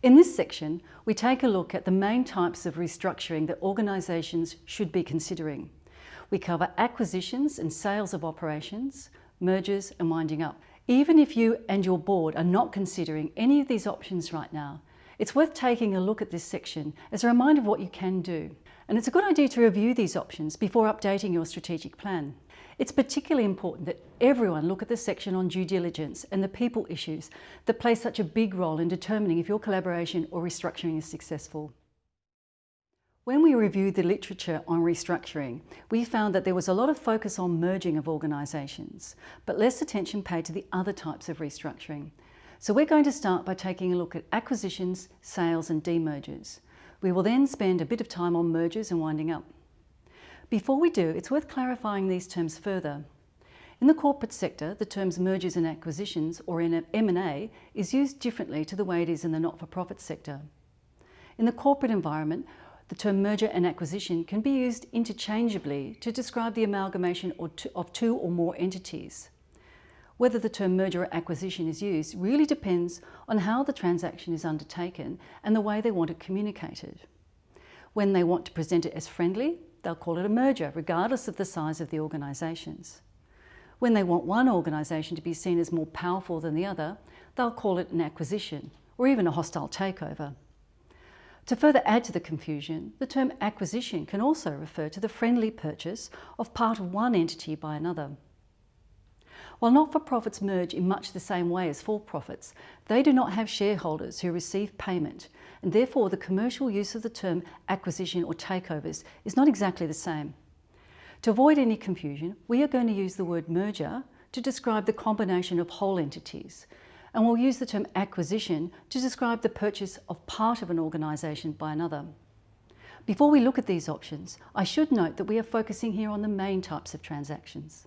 In this section, we take a look at the main types of restructuring that organisations should be considering. We cover acquisitions and sales of operations, mergers and winding up. Even if you and your board are not considering any of these options right now, it's worth taking a look at this section as a reminder of what you can do. And it's a good idea to review these options before updating your strategic plan. It's particularly important that everyone look at the section on due diligence and the people issues that play such a big role in determining if your collaboration or restructuring is successful. When we reviewed the literature on restructuring, we found that there was a lot of focus on merging of organisations, but less attention paid to the other types of restructuring. So we're going to start by taking a look at acquisitions, sales and demergers. We will then spend a bit of time on mergers and winding up. Before we do, it's worth clarifying these terms further. In the corporate sector, the terms mergers and acquisitions, or in M&A, is used differently to the way it is in the not-for-profit sector. In the corporate environment, the term merger and acquisition can be used interchangeably to describe the amalgamation of two or more entities. Whether the term merger or acquisition is used really depends on how the transaction is undertaken and the way they want it communicated. When they want to present it as friendly, they'll call it a merger, regardless of the size of the organisations. When they want one organisation to be seen as more powerful than the other, they'll call it an acquisition, or even a hostile takeover. To further add to the confusion, the term acquisition can also refer to the friendly purchase of part of one entity by another. While not-for-profits merge in much the same way as for-profits, they do not have shareholders who receive payment, and therefore the commercial use of the term acquisition or takeovers is not exactly the same. To avoid any confusion, we are going to use the word merger to describe the combination of whole entities, and we'll use the term acquisition to describe the purchase of part of an organisation by another. Before we look at these options, I should note that we are focusing here on the main types of transactions.